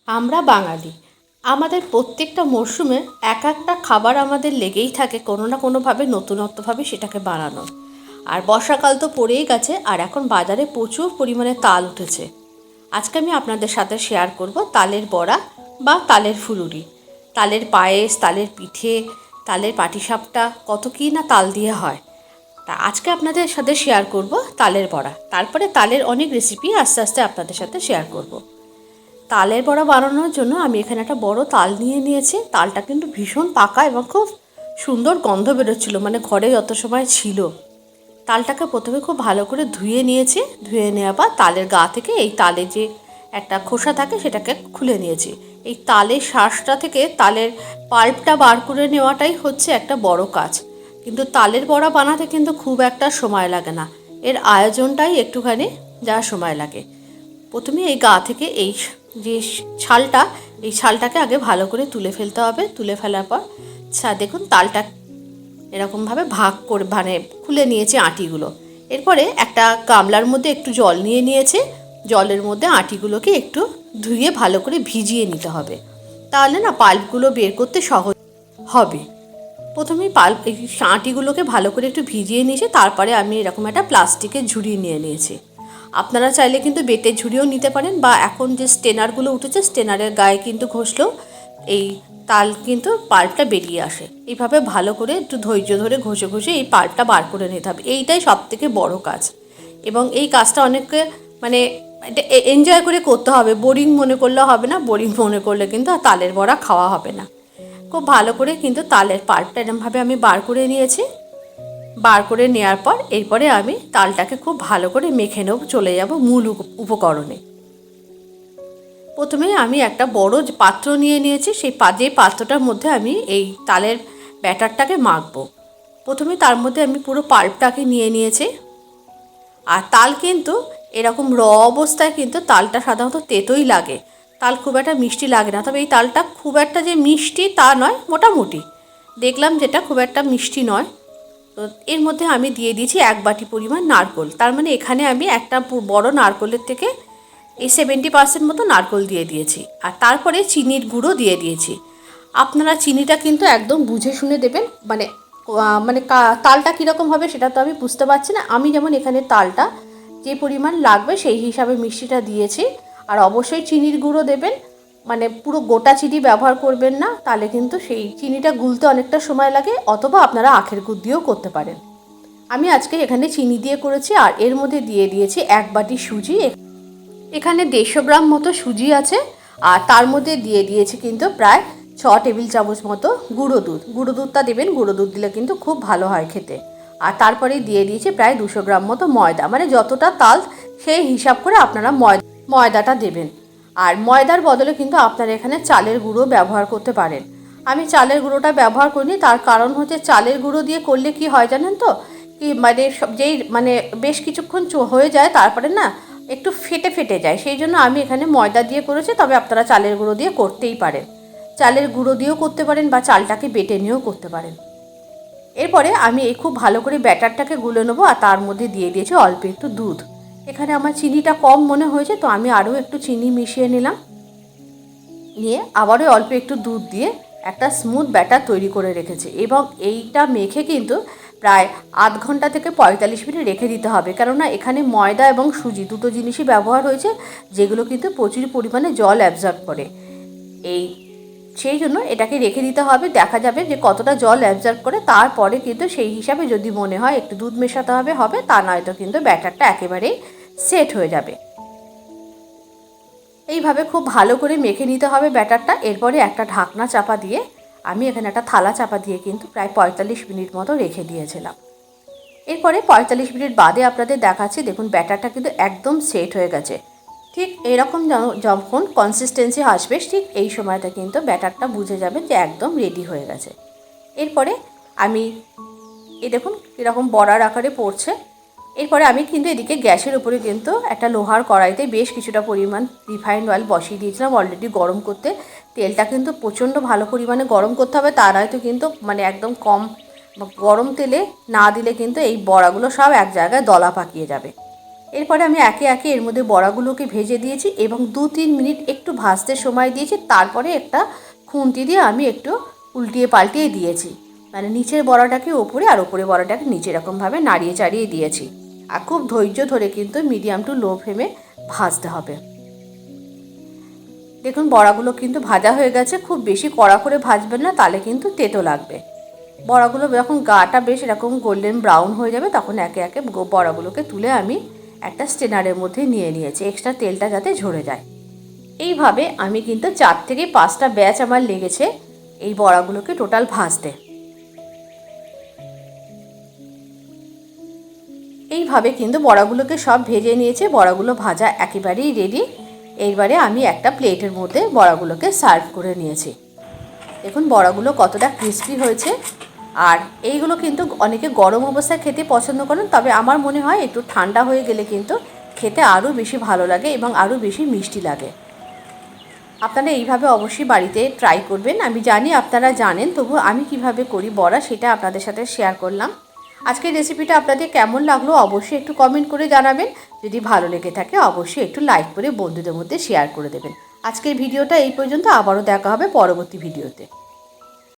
আমরা বাঙালি, আমাদের প্রত্যেকটা মরশুমে এক একটা খাবার আমাদের লেগেই থাকে কোনো না কোনোভাবে নতুনত্বভাবে সেটাকে বানানোর। আর বর্ষাকাল তো পড়েই গেছে, আর এখন বাজারে প্রচুর পরিমাণে তাল উঠেছে। আজকে আমি আপনাদের সাথে শেয়ার করব তালের বড়া বা তালের ফুলুরি, তালের পায়েস, তালের পিঠে, তালের পাটিসাপটা, কত কী না তাল দিয়ে হয়। তা আজকে আপনাদের সাথে শেয়ার করব তালের বড়া, তারপরে তালের অনেক রেসিপি আস্তে আস্তে আপনাদের সাথে শেয়ার করব। তালের বড়া বানানোর জন্য আমি এখানে একটা বড় তাল নিয়ে নিয়েছি। তালটা কিন্তু ভীষণ পাকা এবং খুব সুন্দর গন্ধ বেরোচ্ছিলো, মানে ঘরে যত সময় ছিল। তালটাকে প্রথমে খুব ভালো করে ধুয়ে নিয়েছি। ধুয়ে নেওয়ার পর তালের গা থেকে এই তালে যে একটা খোসা থাকে সেটাকে খুলে নিয়েছি। এই তালের শাঁসটা থেকে তালের পাল্পটা বার করে নেওয়াটাই হচ্ছে একটা বড় কাজ। কিন্তু তালের বড়া বানাতে কিন্তু খুব একটা সময় লাগে না, এর আয়োজনটাই একটুখানি যা সময় লাগে। প্রথমে এই গা থেকে এই যে ছালটা, এই ছালটাকে আগে ভালো করে তুলে ফেলতে হবে। তুলে ফেলার পর দেখুন তালটা এরকমভাবে ভাগ করে মানে খুলে নিয়েছে আঁটিগুলো। এরপরে একটা গামলার মধ্যে একটু জল নিয়ে নিয়েছে। জলের মধ্যে আঁটিগুলোকে একটু ধুয়ে ভালো করে ভিজিয়ে নিতে হবে, তাহলে না পাল্পগুলো বের করতে সহজ হবে। প্রথমেই এই আঁটিগুলোকে ভালো করে একটু ভিজিয়ে নিয়েছি। তারপরে আমি এরকম একটা প্লাস্টিকের ঝুড়ি নিয়ে নিয়েছি। আপনারা চাইলে কিন্তু বেতের ঝুড়িও নিতে পারেন, বা এখন যে স্টেনারগুলো উঠেছে স্টেনারের গায়ে কিন্তু ঘষলেও এই তাল কিন্তু পাল্পটা বেরিয়ে আসে। এইভাবে ভালো করে একটু ধৈর্য ধরে ঘষে ঘষে এই পাল্পটা বার করে নিতে হবে। এইটাই সবথেকে বড় কাজ, এবং এই কাজটা অনেকে মানে এটা এনজয় করে করতে হবে। বোরিং মনে করলে হবে না, বোরিং মনে করলে কিন্তু আর তালের বড়া খাওয়া হবে না। খুব ভালো করে কিন্তু তালের পাল্পটা এরমভাবে আমি বার করে নিয়েছি। বার করে নেওয়ার পর এরপরে আমি তালটাকে খুব ভালো করে মেখে নেব, চলে যাব মূল উপকরণে। প্রথমে আমি একটা বড় পাত্র নিয়ে নিয়েছি। সেই যে পাত্রটার মধ্যে আমি এই তালের ব্যাটারটাকে মাখবো। প্রথমে তার মধ্যে আমি পুরো পাল্পটাকে নিয়ে নিয়েছি। আর তাল কিন্তু এরকম অবস্থায় কিন্তু তালটা সাধারণত তেতোই লাগে, তাল খুব একটা মিষ্টি লাগে না। তবে এই তালটা খুব একটা যে মিষ্টি তা নয়, মোটামুটি দেখলাম যেটা খুব একটা মিষ্টি নয়। তো এর মধ্যে আমি দিয়ে দিয়েছি 1 বাটি পরিমাণ নারকেল। তার মানে এখানে আমি একটা বড় নারকেলের থেকে এই 70% মতো নারকেল দিয়ে দিয়েছি। আর তারপরে চিনির গুঁড়ো দিয়ে দিয়েছি। আপনারা চিনিটা কিন্তু একদম বুঝে শুনে দেবেন, মানে মানে তালটা কীরকম হবে সেটা তো আমি বুঝতে পারছি না। আমি যেমন এখানে তালটা যে পরিমাণ লাগবে সেই হিসাবে মিষ্টিটা দিয়েছি। আর অবশ্যই চিনির গুঁড়ো দেবেন, মানে পুরো গোটা চিনি ব্যবহার করবেন না, তাহলে কিন্তু সেই চিনিটা গুলতে অনেকটা সময় লাগে। অথবা আপনারা আখের গুড় দিয়েও করতে পারেন। আমি আজকে এখানে চিনি দিয়ে করেছি। আর এর মধ্যে দিয়ে দিয়েছি 1 বাটি সুজি। এখানে 150 গ্রাম মতো সুজি আছে। আর তার মধ্যে দিয়ে দিয়েছি কিন্তু প্রায় 6 টেবিল চামচ মতো গুঁড়ো দুধ। গুঁড়ো দুধটা দেবেন, গুঁড়ো দুধ দিলে কিন্তু খুব ভালো হয় খেতে। আর তারপরে দিয়ে দিয়েছি প্রায় 200 গ্রাম মতো ময়দা, মানে যতটা তাল সেই হিসাব করে আপনারা ময়দাটা দেবেন। আর ময়দার বদলে কিন্তু আপনারা এখানে চালের গুঁড়ো ব্যবহার করতে পারেন। আমি চালের গুঁড়োটা ব্যবহার করিনি, তার কারণ হচ্ছে চালের গুঁড়ো দিয়ে করলে কি হয় জানেন তো, কি মানে যেই মানে বেশ কিছুক্ষণ হয়ে যায় তারপরে না একটু ফেটে ফেটে যায়। সেই জন্য আমি এখানে ময়দা দিয়ে করেছি। তবে আপনারা চালের গুঁড়ো দিয়ে করতেই পারেন, চালের গুঁড়ো দিয়েও করতে পারেন, বা চালটাকে বেটে নিয়েও করতে পারেন। এরপরে আমি এই খুব ভালো করে ব্যাটারটাকে গুলে নেবো। আর তার মধ্যে দিয়ে দিয়েছি অল্প একটু দুধ। এখানে আমার চিনিটা কম মনে হয়েছে, তো আমি আরও একটু চিনি মিশিয়ে নিলাম। নিয়ে আবারও অল্প একটু দুধ দিয়ে একটা স্মুথ ব্যাটার তৈরি করে রেখেছি। এবং এইটা মেখে কিন্তু প্রায় আধ ঘন্টা থেকে 45 মিনিট রেখে দিতে হবে, কেননা এখানে ময়দা এবং সুজি দুটো জিনিসই ব্যবহার হয়েছে, যেগুলো কিন্তু প্রচুর পরিমাণে জল অ্যাবজর্ব করে। সেই জন্য এটাকে রেখে দিতে হবে। দেখা যাবে যে কতটা জল অ্যাবজর্ব করে, তারপরে কিন্তু সেই হিসাবে যদি মনে হয় একটু দুধ মেশাতে হবে, তা নয়তো কিন্তু ব্যাটারটা একেবারেই সেট হয়ে যাবে। এইভাবে খুব ভালো করে মেখে নিতে হবে ব্যাটারটা। এরপরে একটা ঢাকনা চাপা দিয়ে আমি এখানে একটা থালা চাপা দিয়ে কিন্তু প্রায় 45 মিনিট মতো রেখে দিয়েছিলাম। এরপরে 45 মিনিট বাদে আপনাদের দেখাচ্ছি। দেখুন ব্যাটারটা কিন্তু একদম সেট হয়ে গেছে। ঠিক এরকম যখন কনসিস্টেন্সি আসবে, ঠিক এই সময়টা কিন্তু ব্যাটারটা বুঝে যাবেন যে একদম রেডি হয়ে গেছে। এরপরে আমি দেখুন এরকম বড়ার আকারে পড়ছে। এরপরে আমি কিন্তু এদিকে গ্যাসের উপরে কিন্তু একটা লোহার কড়াইতে বেশ কিছুটা পরিমাণ রিফাইন্ড অয়েল বসিয়ে দিয়েছিলাম অলরেডি গরম করতে। তেলটা কিন্তু প্রচণ্ড ভালো পরিমাণে গরম করতে হবে, তা নয়তো কিন্তু মানে একদম কম গরম তেলে না দিলে কিন্তু এই বড়াগুলো সব এক জায়গায় দলা পাকিয়ে যাবে। এরপরে আমি একে একে এর মধ্যে বড়াগুলোকে ভেজে দিয়েছি এবং 2-3 মিনিট একটু ভাজতে সময় দিয়েছি। তারপরে একটা খুন্তি দিয়ে আমি একটু উল্টিয়ে পাল্টিয়ে দিয়েছি, মানে নিচের বড়াটাকে ওপরে আর ওপরে বড়াটাকে নিচে এরকমভাবে নাড়িয়ে চাড়িয়ে দিয়েছি। আর খুব ধৈর্য ধরে কিন্তু মিডিয়াম টু লো ফ্লেমে ভাজতে হবে। দেখুন বড়াগুলো কিন্তু ভাজা হয়ে গেছে। খুব বেশি কড়া করে ভাজবেন না, তাহলে কিন্তু তেতো লাগবে। বড়াগুলো যখন গাটা বেশ এরকম গোল্ডেন ব্রাউন হয়ে যাবে তখন একে একে বড়াগুলোকে তুলে আমি একটা স্ট্রেনারের মধ্যে নিয়ে নিয়েছি, এক্সট্রা তেলটা যাতে ঝরে যায়। এইভাবে আমি কিন্তু 4 থেকে 5টা ব্যাচ আমার লেগেছে এই বড়াগুলোকে টোটাল ভাজতে। এইভাবে কিন্তু বড়াগুলোকে সব ভেজে নিয়েছে। বড়াগুলো ভাজা একেবারেই রেডি। এইবারে আমি একটা প্লেটের মধ্যে বড়াগুলোকে সার্ভ করে নিয়েছি। দেখুন বড়াগুলো কতটা ক্রিস্পি হয়েছে। আর এইগুলো কিন্তু অনেকে গরম অবস্থায় খেতে পছন্দ করেন, তবে আমার মনে হয় একটু ঠান্ডা হয়ে গেলে কিন্তু খেতে আরও বেশি ভালো লাগে এবং আরও বেশি মিষ্টি লাগে। আপনারা এইভাবে অবশ্যই বাড়িতে ট্রাই করবেন। আমি জানি আপনারা জানেন, তবু আমি কিভাবে করি বড়া সেটা আপনাদের সাথে শেয়ার করলাম। আজকের রেসিপিটা আপনাদের কেমন লাগলো অবশ্যই একটু কমেন্ট করে জানাবেন। যদি ভালো লেগে থাকে অবশ্যই একটু লাইক করে বন্ধুদের মধ্যে শেয়ার করে দেবেন। আজকের ভিডিওটা এই পর্যন্ত, আবারও দেখা হবে পরবর্তী ভিডিওতে।